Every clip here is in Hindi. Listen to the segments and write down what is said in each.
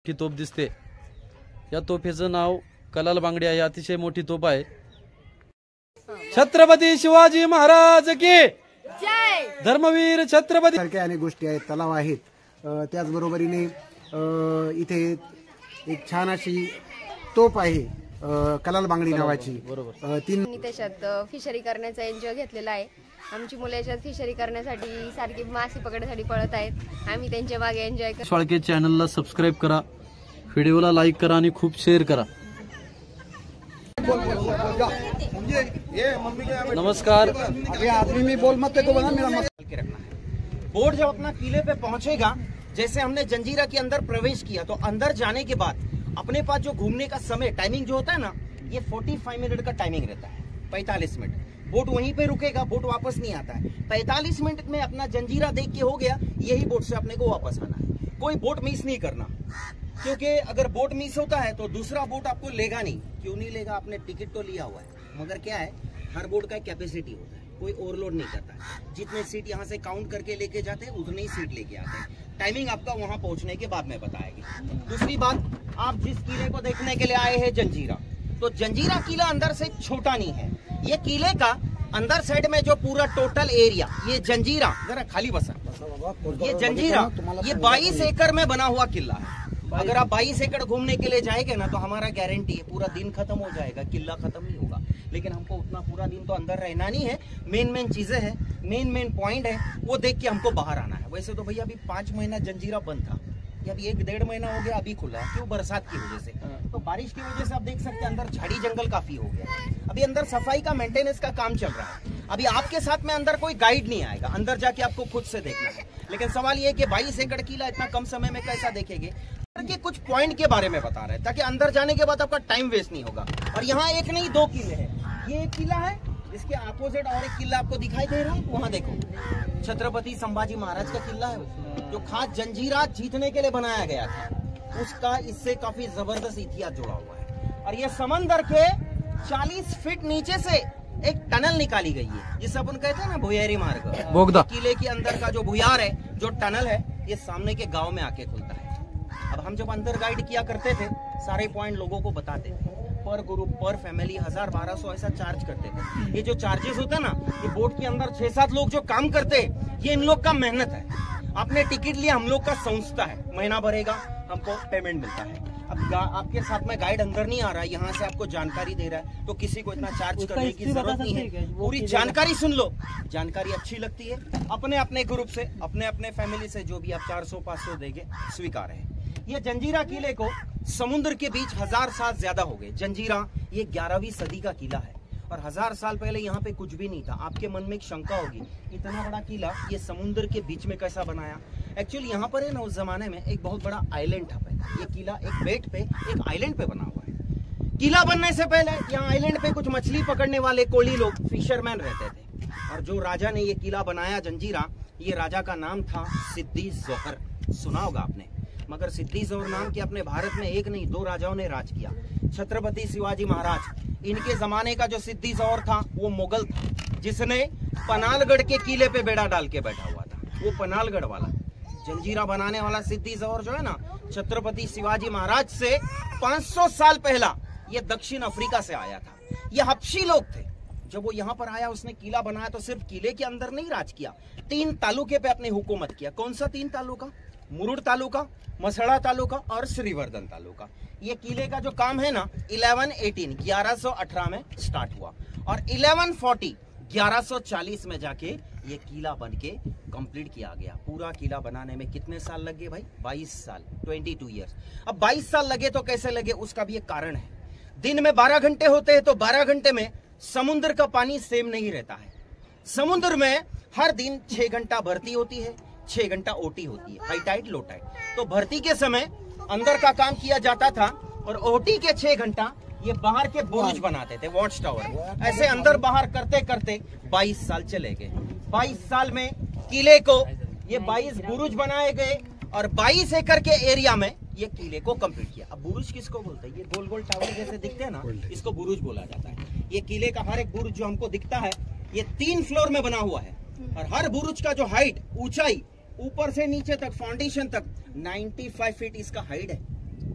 की तोफ दिसते। या तोफेचं नाव कलाल बांगडी आहे। अतिशय मोठी तोफ आहे। छत्रपती शिवाजी महाराज की जय। धर्मवीर छत्रपती सारख्या अनेक गोष्टी आहेत, तलाव आहेत। त्याचबरोबरीने इथे एक छान अशी तोफ आहे कलाल बांगडी नावाची। बरोबर। त्याच्यात फिशरी करण्याचा एन्जॉय घेतलेला आहे। आमची मुलं याच्यात फिशरी करण्यासाठी सारखी मासे पकडण्यासाठी पळत आहेत। आम्ही त्यांच्या मागे एन्जॉय करतो। शाळके चॅनलला सबस्क्राईब करा, व्हिडिओला लाईक करा आणि खूप शेअर करा। नमस्कार। आदमी बोल मत तो बना मेरा के रखना है। बोट जब अपना किले पे पहुंचेगा, जैसे हमने जंजीरा के अंदर प्रवेश किया तो अंदर जाने के बाद अपने पास जो घूमने का समय टाइमिंग जो होता है ना, ये 45 मिनट का टाइमिंग रहता है। 45 मिनट बोट वहीं पे रुकेगा, बोट वापस नहीं आता है। 45 मिनट में अपना जंजीरा देख के हो गया, यही बोट से अपने को वापस आना है। कोई बोट मिस नहीं करना, क्योंकि अगर बोट मिस होता है तो दूसरा बोट आपको लेगा नहीं। क्यों नहीं लेगा? आपने टिकट तो लिया हुआ है, मगर क्या है, हर बोट का कैपेसिटी होता है, कोई ओवरलोड नहीं करता है। जितने सीट यहाँ से काउंट करके लेके जाते हैं उतनी ही सीट लेके आते हैं। टाइमिंग आपका वहां पहुंचने के बाद में बताएगी। दूसरी बात, आप जिस किले को देखने के लिए आए हैं जंजीरा, तो जंजीरा किला अंदर से छोटा नहीं है। ये किले का अंदर साइड में जो पूरा टोटल एरिया, ये जंजीरा, जरा खाली बसा, ये जंजीरा ये 22 एकड़ में बना हुआ किला है। अगर आप 22 एकड़ घूमने के लिए जाएंगे ना, तो हमारा गारंटी है पूरा दिन खत्म हो जाएगा, किला खत्म नहीं होगा। लेकिन हमको उतना पूरा दिन तो अंदर रहना नहीं है। मेन चीजें हैं, मेन पॉइंट है, वो देख के हमको बाहर आना है। वैसे तो भैया अभी 5 महीना जंजीरा बंद था, ये अभी 1-1.5 महीना हो गया अभी खुला है। क्यों? बरसात की वजह से। तो बारिश की वजह से आप देख सकते हैं अंदर झाड़ी जंगल काफी हो गया। अभी अंदर सफाई का मेंटेनेंस का काम चल रहा है। अभी आपके साथ में अंदर कोई गाइड नहीं आएगा, अंदर जाके आपको खुद से देखना है। लेकिन सवाल ये है कि 22 एकड़ किला इतना कम समय में कैसा देखेंगे? के कुछ पॉइंट के बारे में बता रहे हैं, ताकि अंदर जाने के बाद आपका टाइम वेस्ट नहीं होगा। और यहाँ एक नहीं 2 किले हैं। ये एक किला है, इसके अपोजिट और एक किला आपको दिखाई दे रहा है, वहाँ देखो, छत्रपति संभाजी महाराज का किला है, जो खास जंजीरा जीतने के लिए बनाया गया था। उसका इससे काफी जबरदस्त इतिहास जुड़ा हुआ है। और ये समंदर के 40 फीट नीचे से एक टनल निकाली गई है, जिसे अपन कहते हैं ना भुयारी मार्ग, बोगदा। किले के अंदर का जो भुयार है, जो टनल है, ये सामने के गांव में आके खुलता है। अब हम जब अंदर गाइड किया करते थे, सारे पॉइंट लोगों को बताते थे। पर ग्रुप, पर फैमिली 1000-1200 ऐसा चार्ज करते थे। ये जो चार्जेस होता है ना, ये बोट के अंदर 6-7 लोग जो काम करते हैं, ये इन लोग का मेहनत है। आपने टिकट लिया, हम लोग का संस्था है, महीना भरेगा हमको पेमेंट मिलता है। अब आपके साथ में गाइड अंदर नहीं आ रहा है, यहाँ से आपको जानकारी दे रहा है, तो किसी को इतना चार्ज करने की जरूरत नहीं है। पूरी जानकारी सुन लो, जानकारी अच्छी लगती है, अपने अपने ग्रुप से, अपने अपने फैमिली से जो भी आप 400-500 देंगे स्वीकार है। ये जंजीरा किले को समुद्र के बीच 1000 साल ज्यादा हो गए। जंजीरा ये 11वीं सदी का किला है, और 1000 साल पहले यहाँ पे कुछ भी नहीं था। आपके मन में एक शंका होगी, इतना बड़ा किला ये समुद्र के बीच में कैसा बनाया? एक्चुअली यहाँ पर है ना, उस जमाने में एक बहुत बड़ा आइलैंड था। ये किला एक बेट पे, एक आइलैंड पे बना हुआ है। किला बनने से पहले यहाँ आइलैंड पे कुछ मछली पकड़ने वाले कोली लोग, फिशरमैन रहते थे। और जो राजा ने ये किला बनाया जंजीरा, ये राजा का नाम था सिद्दी जोहर। सुना होगा आपने। मगर सिद्दी जोहर नाम के अपने भारत में 1 नहीं 2 राजाओं ने राज किया। छत्रपति शिवाजी महाराज, इनके जमाने का जो सिद्दी जोहर था, वो मुगल था, जिसने पनालगढ़ के किले पे बेड़ा डाल के बैठा हुआ था। वो पनालगढ़ वाला जंजीरा बनाने वाला सिद्दी जोहर जो है ना, छत्रपति शिवाजी महाराज से 500 साल पहला ये दक्षिण अफ्रीका से आया था। ये हबशी लोग थे। जब वो यहाँ पर आया, उसने किला बनाया, तो सिर्फ किले के अंदर नहीं राज किया, 3 तालुके पे अपनी हुकूमत किया। कौन सा 3 तालुका? मुरुड तालुका, मसड़ा तालुका और श्रीवर्धन तालुका। ये किले का जो काम है ना, 1118 में स्टार्ट हुआ, और 1140 में जाके ये किला बन के कंप्लीट किया गया। पूरा किला बनाने में कितने साल लगे भाई? 22 साल, 22 ईयर्स। अब 22 साल लगे तो कैसे लगे, उसका भी एक कारण है। दिन में 12 घंटे होते हैं, तो 12 घंटे में समुद्र का पानी सेम नहीं रहता है। समुद्र में हर दिन 6 घंटा भर्ती होती है, 6 घंटा ओटी होती है, हाई टाइड लो टाइड। तो भर्ती के समय अंदर का काम किया जाता था, और ओटी के 6 घंटा ये बाहर के बुर्ज बनाते थे, वॉच टावर। ऐसे अंदर बाहर करते करते 22 साल चले गए। 22 साल में किले को ये 22 बुरुज बनाए गए, और 22 एकड़ के एरिया में ये किले को कंप्लीट किया। अब बुरुज किसको बोलते हैं? ये गोल गोल टावर जैसे दिखते हैं ना, इसको बुरुज बोला जाता है। ये किले का हर एक बुरुज जो हमको दिखता है, ये 3 फ्लोर में बना हुआ है, और हर बुरुज का जो हाइट, ऊंचाई, ऊपर से नीचे तक, फाउंडेशन तक 95 फीट इसका हाइट है।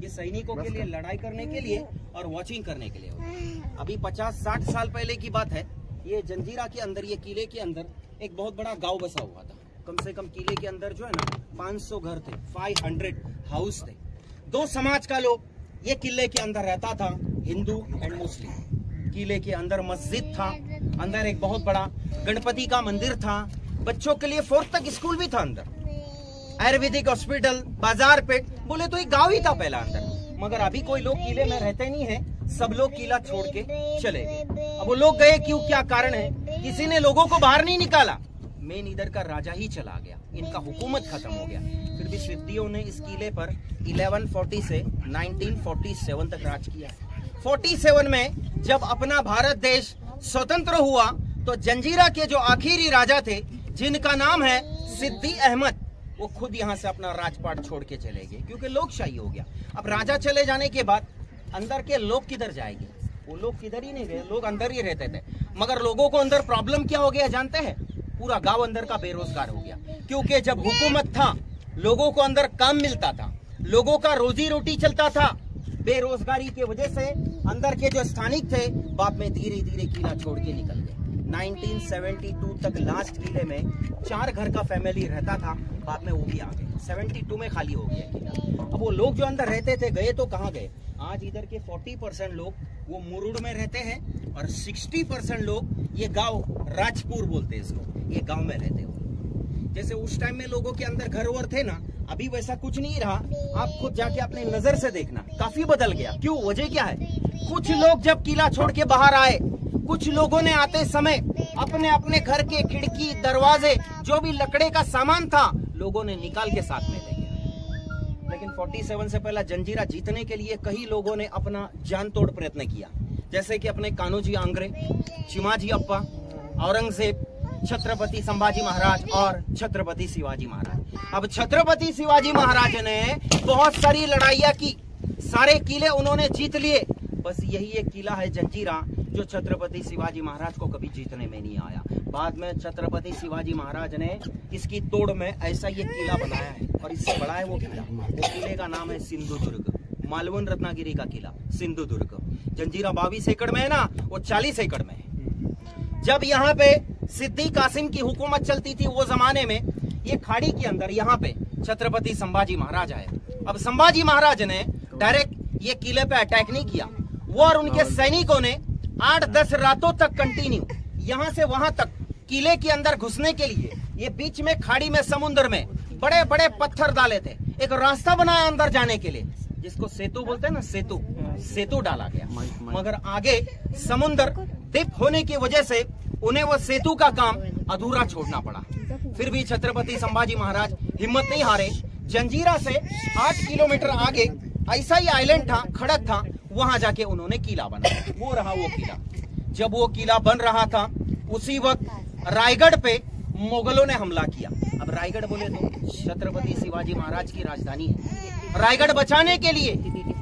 ये सैनिकों के लिए लड़ाई करने के लिए और वॉचिंग करने के लिए होता है। अभी 50-60 साल पहले की बात है, ये जंजीरा के अंदर, ये किले के अंदर एक बहुत बड़ा गांव बसा हुआ था। कम से कम किले के अंदर जो है ना 500 घर थे, 500 हाउस थे। दो समाज का लोग ये किले के अंदर रहता था, हिंदू एंड मुस्लिम। किले के अंदर मस्जिद था, अंदर एक बहुत बड़ा गणपति का मंदिर था, बच्चों के लिए 4th तक स्कूल भी था अंदर, आयुर्वेदिक हॉस्पिटल, बाजार पेट, बोले तो एक गांव ही था पहला अंदर। मगर अभी कोई लोग किले में रहते नहीं है, सब लोग किला छोड़ के चले गए। अब वो लोग गए क्यों, क्या कारण है? किसी ने लोगों को बाहर नहीं निकाला, मेन इधर का राजा ही चला गया, इनका हुकूमत खत्म हो गया। फिर भी सिद्धियों ने इस किले पर 1140 से 1947 तक राज किया। 47 में जब अपना भारत देश स्वतंत्र हुआ तो जंजीरा के जो आखिरी राजा थे, जिनका नाम है सिद्दी अहमद, वो खुद यहाँ से अपना राजपाट छोड़ के चले गए, क्योंकि लोकशाही हो गया। अब राजा चले जाने के बाद अंदर के लोग किधर जाएंगे? वो लोग किधर ही नहीं गए, लोग अंदर ही रहते थे। मगर लोगों को अंदर प्रॉब्लम क्या हो गया जानते हैं? पूरा गांव अंदर का बेरोजगार हो गया, क्योंकि जब हुकूमत था लोगों को अंदर काम मिलता था, लोगों का रोजी रोटी चलता था। बेरोजगारी की वजह से अंदर के जो स्थानिक थे बाद में धीरे धीरे किला छोड़ के निकल गए। 1972 तक लास्ट किले में 4 घर का फैमिली रहता था, बाद में वो भी आ गए। 72 में खाली हो गया किला। अब वो लोग जो अंदर रहते थे गए तो कहाँ गए? आज इधर के 40% लोग वो मुरुड में रहते हैं और 60% लोग ये गांव राजपुर बोलते हैं इसको, ये गांव में रहते हो। जैसे उस टाइम में लोगों के अंदर घर वर थे ना, अभी वैसा कुछ नहीं रहा। आप खुद जाके अपने नजर से देखना, काफी बदल गया। क्यों? वजह क्या है? कुछ लोग जब किला छोड़ के बाहर आए, कुछ लोगों ने आते समय अपने अपने घर के खिड़की, दरवाजे, जो भी लकड़े का सामान था, लोगों ने निकाल के साथ में ले गया। लेकिन 47 से पहला जंजीरा जीतने के लिए कई लोगों ने अपना जान तोड़ प्रयत्न किया, जैसे कि अपने कान्होजी आंग्रे, चिमाजी अप्पा, औरंगजेब, छत्रपति संभाजी महाराज और छत्रपति शिवाजी महाराज। अब छत्रपति शिवाजी महाराज ने बहुत सारी लड़ाइयां की, सारे किले उन्होंने जीत लिए। बस यही एक किला है जंजीरा जो छत्रपति शिवाजी महाराज को कभी जीतने में नहीं आया। बाद में छत्रपति शिवाजी महाराज ने इसकी तोड़ में ऐसा ये किला बनाया है, और इससे बड़ा है वो किला। वो किले का नाम है सिंधुदुर्ग, मालवन रत्नागिरी का किला सिंधुदुर्ग। जंजीरा 22 एकड़ में है ना, वो 40 एकड़ में है। जब यहाँ पे सिद्दी कासिम की हुकूमत चलती थी वो जमाने में, ये खाड़ी के अंदर यहाँ पे छत्रपति संभाजी महाराज आए। अब संभाजी महाराज ने डायरेक्ट ये किले पे अटैक नहीं किया, वो और उनके सैनिकों ने 8-10 रातों तक कंटिन्यू यहाँ से वहां तक किले के अंदर घुसने के लिए ये बीच में खाड़ी में समुद्र में बड़े बड़े पत्थर डाले थे, एक रास्ता बनाया अंदर जाने के लिए, जिसको सेतु बोलते हैं ना, सेतु डाला गया। मगर आगे समुद्र डिप होने की वजह से उन्हें वो सेतु का काम अधूरा छोड़ना पड़ा। फिर भी छत्रपति संभाजी महाराज हिम्मत नहीं हारे। जंजीरा से 8 किलोमीटर आगे ऐसा ही आइलैंड था, खड़क था, वहां जाके उन्होंने किला बनाया। वो रहा वो किला। जब वो किला बन रहा था उसी वक्त रायगढ़ पे मुगलों ने हमला किया। अब रायगढ़ बोले तो छत्रपति शिवाजी महाराज की राजधानी है। रायगढ़ बचाने के लिए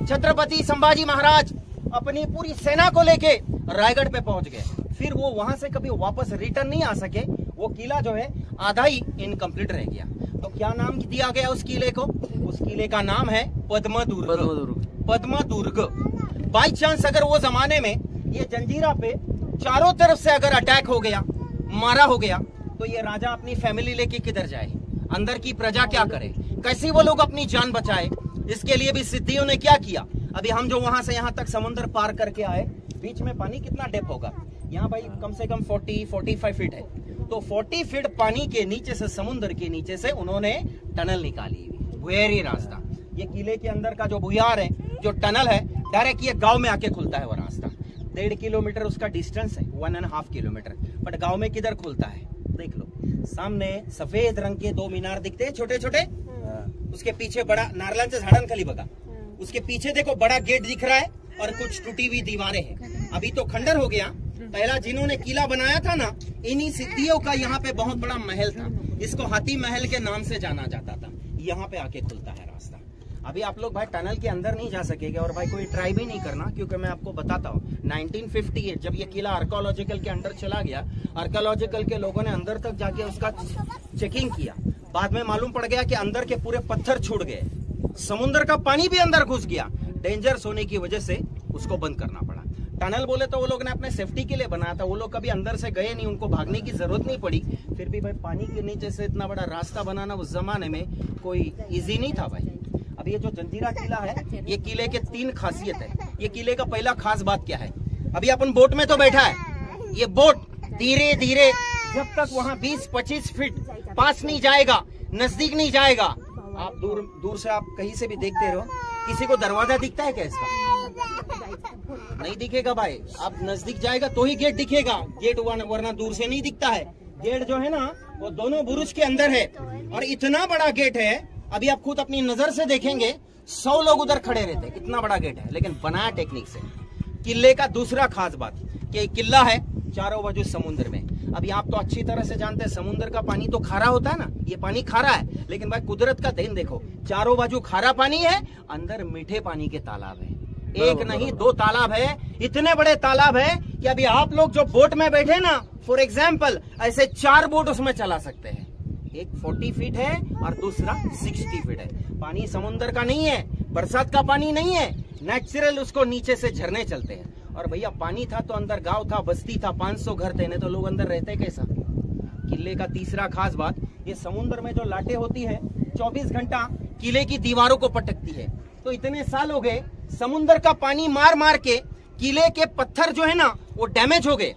छत्रपति संभाजी महाराज अपनी पूरी सेना को लेके रायगढ़ पे पहुंच गए। फिर वो वहां से कभी वापस रिटर्न नहीं आ सके। वो किला जो है आधा ही इनकम्प्लीट रह गया। तो क्या नाम दिया गया उस किले को? उस किले का नाम है पद्मदुर्ग। बाई चांस अगर वो जमाने में ये जंजीरा पे चारों तरफ से अगर अटैक हो गया, मारा हो गया, तो ये राजा अपनी फैमिली लेके किधर जाए? अंदर की प्रजा क्या करे? कैसे वो लोग अपनी जान बचाए? इसके लिए भी सिद्धियों ने क्या किया? अभी हम जो वहां से यहाँ तक समुद्र पार करके आए, बीच में पानी कितना डेप होगा? यहाँ भाई कम से कम 40-45 फीट है। तो 40 फीट पानी के नीचे से, समुद्र के नीचे से उन्होंने टनल निकाली, भुयारी रास्ता। ये किले के अंदर का जो भुयार है, जो टनल है, डायरेक्ट ये गांव में आके खुलता है वो रास्ता। 1.5 किलोमीटर उसका डिस्टेंस है, 1.5 किलोमीटर। बट गांव में किधर खुलता है? देख लो, सामने सफेद रंग के 2 मीनार दिखते हैं छोटे छोटे, उसके पीछे बड़ा नारळांचं झाडां खाली बघा, उसके पीछे देखो बड़ा गेट दिख रहा है और कुछ टूटी हुई दीवारें हैं। अभी तो खंडर हो गया। पहला जिन्होंने किला बनाया था ना, इन्हीं सिद्धियों का यहाँ पे बहुत बड़ा महल था। इसको हाथी महल के नाम से जाना जाता था। यहाँ पे आके खुलता है रास्ता। अभी आप लोग भाई टनल के अंदर नहीं जा सकेंगे और भाई कोई ट्राई भी नहीं करना, क्योंकि मैं आपको बताता हूँ 1958 जब ये किला आर्कोलॉजिकल के अंदर चला गया, आर्कोलॉजिकल के लोगों ने अंदर तक जाके उसका चेकिंग किया। बाद में मालूम पड़ गया कि अंदर के पूरे पत्थर छूट गए, समुद्र का पानी भी अंदर घुस गया। डेंजरस होने की वजह से उसको बंद करना पड़ा। टनल बोले तो वो लोग ने अपने सेफ्टी के लिए बनाया था, वो लोग कभी अंदर से गए नहीं, उनको भागने की जरूरत नहीं पड़ी। फिर भी भाई पानी के नीचे से इतना बड़ा रास्ता बनाना उस जमाने में कोई इजी नहीं था भाई। अब ये जो जंजीरा किला है, ये किले के 3 खासियत है। ये किले का पहला खास बात क्या है, अभी अपन बोट में तो बैठा है, ये बोट धीरे धीरे जब तक वहाँ 20-25 फीट पास नहीं जाएगा, नजदीक नहीं जाएगा, आप दूर से आप कहीं से भी देखते रहो, किसी को दरवाजा दिखता है क्या इसका? नहीं दिखेगा भाई। आप नजदीक जाएगा तो ही गेट दिखेगा, गेट वरना दूर से नहीं दिखता है। गेट जो है ना वो दोनों बुरुज के अंदर है और इतना बड़ा गेट है, अभी आप खुद अपनी नजर से देखेंगे 100 लोग उधर खड़े रहते, इतना बड़ा गेट है, लेकिन बनाया टेक्निक से। किले का दूसरा खास बात कि किला है चारों बाजू समुद्र में। अभी आप तो अच्छी तरह से जानते हैं समुद्र का पानी तो खारा होता है ना, ये पानी खारा है, लेकिन भाई कुदरत का देन देखो, चारों बाजू खारा पानी है, अंदर मीठे पानी के तालाब है। एक नहीं 2 तालाब है, इतने बड़े तालाब है कि अभी आप लोग जो बोट में बैठे ना, फॉर एग्जाम्पल ऐसे 4 बोट उसमें चला सकते हैं। एक 40 फीट है और दूसरा 60 फीट है। पानी समुद्र का नहीं है, बरसात का पानी नहीं है, नेचुरल उसको नीचे से झरने चलते हैं। और भैया पानी था तो अंदर गांव था, बस्ती था, 500 घर थे, नहीं तो लोग अंदर रहते कैसा? किले का तीसरा खास बात, ये समुद्र में जो लाटें होती है 24 घंटा किले की दीवारों को पटकती है। तो इतने साल हो गए समुद्र का पानी मार मार के किले के पत्थर जो है ना वो डैमेज हो गए,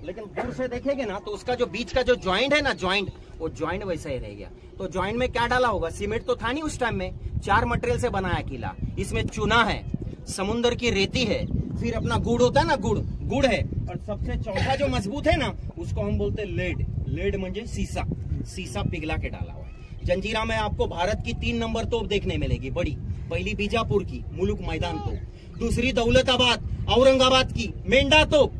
लेकिन दूर से देखेंगे ना तो उसका जो बीच का जो ज्वाइंट है ना, वो ज्वाइंट वैसा ही रह गया। तो ज्वाइंट में क्या डाला होगा? सीमेंट तो था नहीं उस टाइम में, 4 मटेरियल से बनाया किला। इसमें चूना है, समुद्र की रेती है, फिर अपना गुड़ होता है ना, गुड़ है, और सबसे चौथा जो मजबूत है ना उसको हम बोलते हैं लेड म्हणजे सीसा पिघला के डाला हुआ है। जंजीरा में आपको भारत की 3 नंबर तोप देखने मिलेगी बड़ी। पहली बीजापुर की मुलुक मैदान तोप, दूसरी दौलताबाद औरंगाबाद की मेंढा तोप,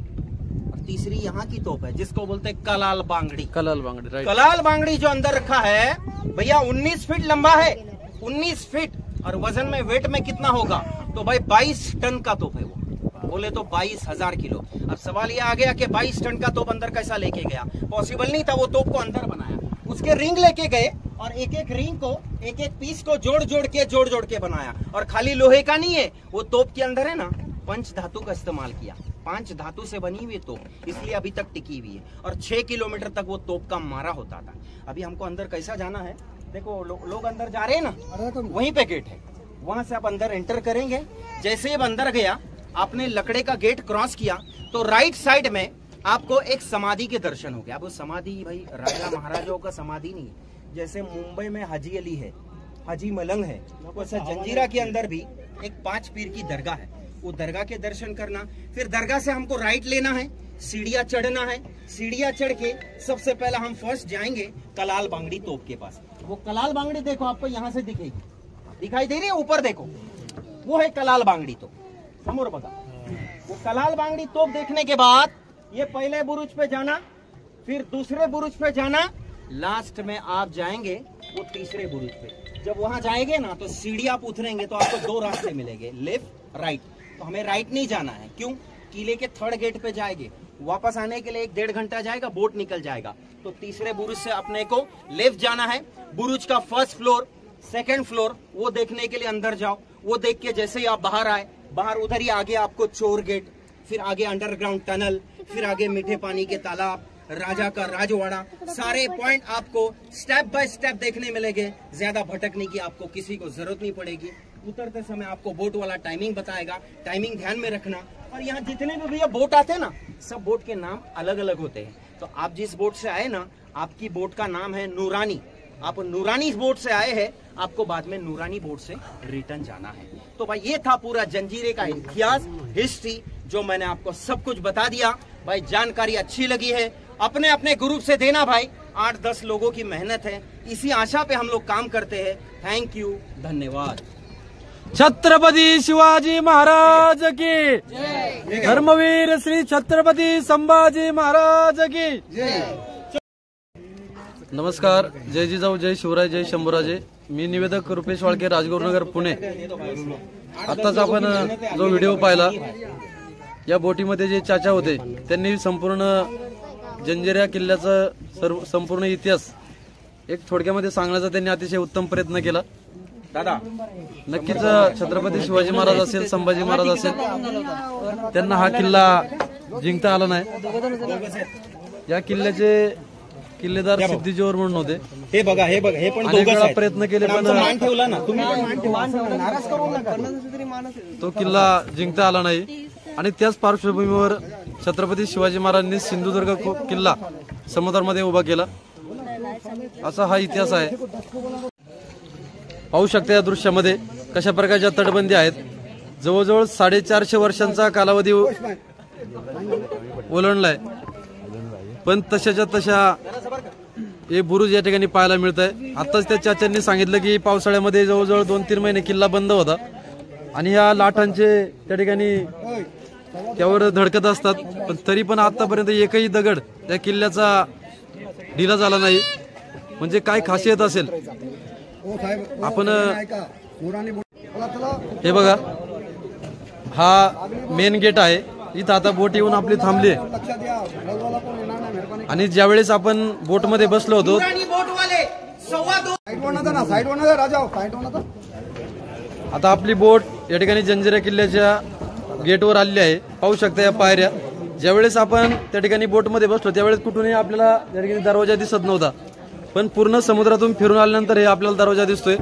और तीसरी यहाँ की तोप है जिसको बोलते हैं कलाल बांगड़ी। राइट। कलाल बांगड़ी जो अंदर रखा है भैया 19 फीट लंबा है, 19 फीट, और वजन में वेट में कितना होगा? तो भाई 22 टन का तोप है वो, बोले तो 22,000 किलो। अब सवाल ये आ गया कि 22 टन का तोप अंदर कैसा लेके गया? पॉसिबल नहीं था, वो तोप को अंदर बनाया, उसके रिंग लेके गए और एक एक रिंग को, एक एक पीस को जोड़ जोड़ के बनाया। और खाली लोहे का नहीं है, वो तोप के अंदर है ना 5 धातु का इस्तेमाल किया, 5 धातु से बनी हुई तोप, इसलिए अभी तक टिकी हुई है। और 6 किलोमीटर तक वो तोप का मारा होता था। अभी हमको अंदर कैसा जाना है देखो, लोग अंदर जा रहे हैं ना, वहीं पे गेट है, वहां से आप अंदर एंटर करेंगे। जैसे ही अंदर गया, आपने लकड़े का गेट क्रॉस किया तो राइट साइड में आपको एक समाधि के दर्शन हो गए। अब वो समाधि भाई राजा महाराजाओं का समाधि नहीं है, जैसे मुंबई में हाजी अली है, हाजी मलंग है, वैसे जंजीरा के अंदर भी एक 5 पीर की दरगाह है, वो दरगाह के दर्शन करना। फिर दरगाह से हमको राइट लेना है, सीढ़ियां चढ़ना है, सीढ़ियां चढ़ के सबसे पहला हम फर्स्ट जाएंगे कलाल बांगड़ी तोप के पास। वो कलाल बांगड़ी देखो आपको यहाँ से दिखेगी, दिखाई दे रही है, ऊपर देखो, वो है कलाल बांगड़ी तोप। समोर बता, वो कलाल बांगड़ी तोप देखने के बाद ये पहले बुरुज पे जाना, फिर दूसरे बुरुज पे जाना, लास्ट में आप जाएंगे वो तीसरे बुरुज पे। जब वहां जाएंगे ना तो सीढ़ी आप उतरेंगे तो आपको 2 रास्ते मिलेंगे, लेफ्ट राइट। तो हमें राइट नहीं जाना है, क्यों? किले के 3rd गेट पे जाएंगे, वापस आने के लिए 1-1.5 घंटा जाएगा, बोट निकल जाएगा। तो तीसरे बुरुज से अपने को लेफ्ट जाना है। बुरुज का 1st फ्लोर, 2nd फ्लोर वो देखने के लिए अंदर जाओ। वो देख के जैसे ही आप बाहर आए, बाहर उधर ही आगे आपको चोर गेट, फिर आगे अंडरग्राउंड टनल, फिर आगे मीठे पानी के तालाब, राजा का राजवाड़ा, सारे पॉइंट आपको स्टेप बाय स्टेप देखने मिलेंगे। ज्यादा भटकने की आपको किसी को जरूरत नहीं पड़ेगी। उतरते समय आपको बोट वाला टाइमिंग बताएगा, टाइमिंग ध्यान में रखना। और यहाँ जितने भी भैया बोट आते हैं ना, सब बोट के नाम अलग अलग होते हैं। तो आप जिस बोट से आए ना, आपकी बोट का नाम है नूरानी, आप नूरानी बोट से आए हैं, आपको बाद में नूरानी बोट से रिटर्न जाना है। तो भाई ये था पूरा जंजीरे का इतिहास, हिस्ट्री, जो मैंने आपको सब कुछ बता दिया। भाई जानकारी अच्छी लगी है, अपने अपने ग्रुप से देना भाई, 8-10 लोगों की मेहनत है, इसी आशा पे हम लोग काम करते हैं। थैंक यू, धन्यवाद। छत्रपती शिवाजी महाराज की, धर्मवीर श्री छत्रपती संभाजी महाराज की। नमस्कार, जय जिजाऊ, जय शिवराय, जय शंभूराजे। मी निवेदक रुपेश वाळके, राजगुरुनगर, पुणे। आताच आपण जो व्हिडिओ पाहिला, या बोटीमध्ये जे चाचा होते त्यांनी संपूर्ण जंजिरा किल्ल्याचा संपूर्ण इतिहास एक थोडक्यामध्ये सांगण्याचा त्यांनी अतिशय उत्तम प्रयत्न केला। दादा नक्कीच छत्रपती शिवाजी महाराज असेल, संभाजी महाराज असेल, त्यांना हा किल्ला जिंकता आला नाही. या किल्ल्याचे किल्लेदार सिद्धीजोर म्हणून होते. हे बघा हे बघा, हे पण अनेक वेळा प्रयत्न केले पण मान ठेवला ना तुम्ही, पण मान ठेवा, नाराज करू नका. तो किल्ला जिंकता आला नाही. आणि त्याच पार्श्वभूमीवर छत्रपती शिवाजी महाराजांनी सिंधुदुर्ग किल्ला समुद्रामध्ये उभा केला, असा हा इतिहास आहे. पाहू शकता या दृश्यामध्ये कशा प्रकारच्या तटबंदी आहेत. जवळजवळ 450 वर्षांचा कालावधी ओलांडलाय, पण तशाच्या तशा हे बुरुज या ठिकाणी पाहायला मिळत आहे. आताच त्या चाच्यांनी सांगितलं की पावसाळ्यामध्ये जवळजवळ 2-3 महिने किल्ला बंद होता आणि या लाटांचे त्या ठिकाणी त्यावर धडकत असतात, पण तरी पण आतापर्यंत एकही दगड त्या किल्ल्याचा ढिला झाला नाही. म्हणजे काय खासियत असेल. आपण हे बघा, हा मेन गेट आहे. इथं आता बोट येऊन आपली थांबली आहे. आणि ज्यावेळेस आपण बोट मध्ये बसलो होतो, आता आपली बोट या ठिकाणी जंजिरा किल्ल्याच्या गेटवर आलेली आहे. पाहू शकता या पायऱ्या. ज्यावेळेस आपण त्या ठिकाणी बोटमध्ये बसलो त्यावेळेस कुठूनही आपल्याला त्या ठिकाणी दरवाजा दिसत नव्हता, पण पूर्ण समुद्रातून फिरून आल्यानंतर हे आपल्याला दरवाजा दिसतोय.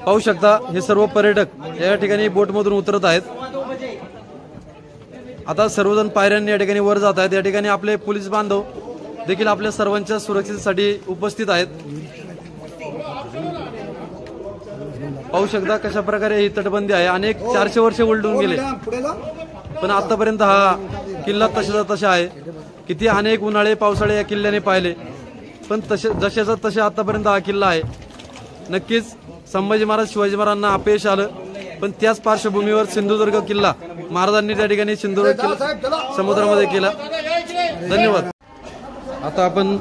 पाहू शकता हे सर्व पर्यटक या ठिकाणी बोटमधून उतरत आहेत. आता सर्वजण पायऱ्यांनी या ठिकाणी वर जात आहेत. या ठिकाणी आपले पोलीस बांधव देखील आपल्या सर्वांच्या सुरक्षेसाठी उपस्थित आहेत. पाहू शकता कशा प्रकारे ही तटबंदी आहे. अनेक 400 वर्ष उलटून गेले, पण आतापर्यंत हा किल्ला तशाचा तसा आहे. किती अनेक उन्हाळे पावसाळे या किल्ल्याने पाहिले, पण जशाचा तशा आतापर्यंत हा किल्ला आहे. नक्कीच संभाजी महाराज शिवाजी महाराजांना अपयश आलं, पण त्याच पार्श्वभूमीवर सिंधुदुर्ग किल्ला महाराजांनी त्या ठिकाणी सिंधुदुर्ग किल्ला समुद्रामध्ये केला. धन्यवाद. आता आपण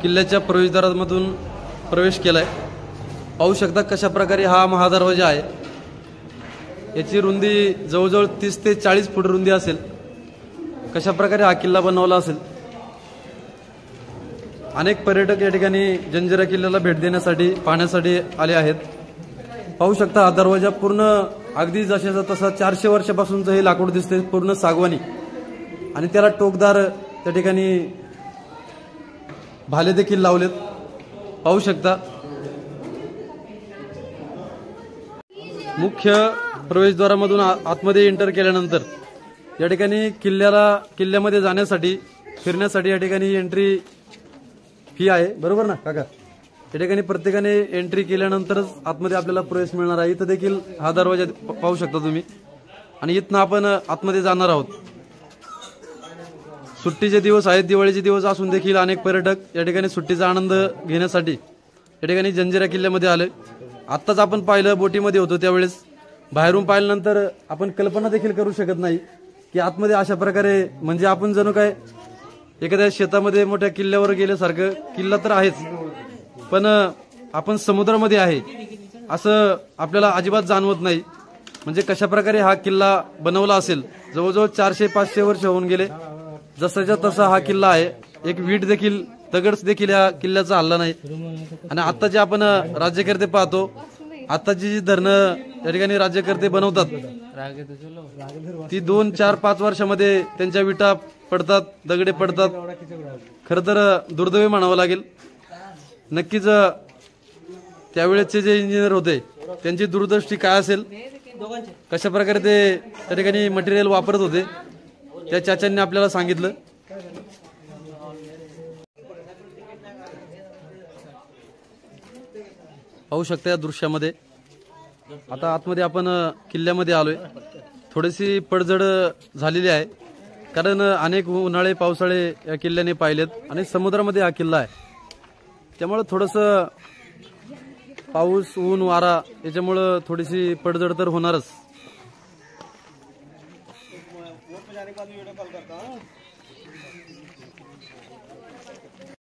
किल्ल्याच्या प्रवेशद्वारामधून प्रवेश केलाय. पाहू शकता कशा प्रकारे हा महादरवाजा आहे. याची रुंदी जवळजवळ 30 ते 40 फूट रुंदी असेल. कशा प्रकारे हा किल्ला बनवला असेल. अनेक पर्यटक या ठिकाणी जंजिरा किल्ल्याला भेट देण्यासाठी पाहण्यासाठी आले आहेत. पाहू शकता हा दरवाजा पूर्ण अगदी जशाचा तसा 400 वर्षापासूनचं हे लाकूड दिसते, पूर्ण सागवानी, आणि त्याला टोकदार त्या ठिकाणी भाले देखील लावलेत. पाहू शकता मुख्य प्रवेशद्वारामधून आतमध्ये एंटर केल्यानंतर या ठिकाणी किल्ल्यामध्ये जाण्यासाठी फिरण्यासाठी या ठिकाणी एंट्री फी आहे, बरोबर ना काका? या ठिकाणी प्रत्येकाने एंट्री केल्यानंतरच आतमध्ये आपल्याला प्रवेश मिळणार आहे. इथं देखील हा दरवाजा पाहू शकता तुम्ही. आणि इथनं आपण आतमध्ये जाणार आहोत. सुट्टीचे दिवस आहेत, दिवाळीचे दिवस असून देखील अनेक पर्यटक या ठिकाणी सुट्टीचा आनंद घेण्यासाठी या ठिकाणी जंजिरा किल्ल्यामध्ये आले. आत्ताच आपण पाहिलं, बोटीमध्ये होतो त्यावेळेस बाहेरून पाहिल्यानंतर आपण कल्पना देखील करू शकत नाही की आतमध्ये अशा प्रकारे, म्हणजे आपण जणू काय एखाद्या शेतामध्ये मोठ्या किल्ल्यावर गेल्यासारखं. किल्ला तर आहेच, पण आपण समुद्रामध्ये आहे असं आपल्याला अजिबात जाणवत नाही. म्हणजे कशा प्रकारे हा किल्ला बनवला असेल. जवळजवळ 400-500 वर्ष होऊन गेले, जसाच्या तसा हा किल्ला आहे. एक वीट देखील, दगड देखील या किल्ल्याचा हल्ला नाही. आणि आता जे आपण राज्यकर्ते पाहतो, आताची जी धरणं या ठिकाणी राज्यकर्ते बनवतात ती 2, 4, 5 वर्षामध्ये त्यांच्या विटा पडतात, दगडे पडतात. खरं तर दुर्दैवी म्हणावं लागेल. नक्कीच त्यावेळेचे जे इंजिनियर होते त्यांची दूरदृष्टी काय असेल, कशा प्रकारे ते त्या ठिकाणी मटेरियल वापरत होते, त्या चाच्यांनी आपल्याला सांगितलं. पाहू शकता या दृश्यामध्ये. आता आतमध्ये आपण किल्ल्यामध्ये आलोय. थोडीशी पडझड झालेली आहे, कारण अनेक उन्हाळे पावसाळे या किल्ल्याने पाहिलेत आणि समुद्रामध्ये हा किल्ला आहे. त्यामुळे थोडंसं पाऊस, ऊन, वारा याच्यामुळं थोडीशी पडझड तर होणारच.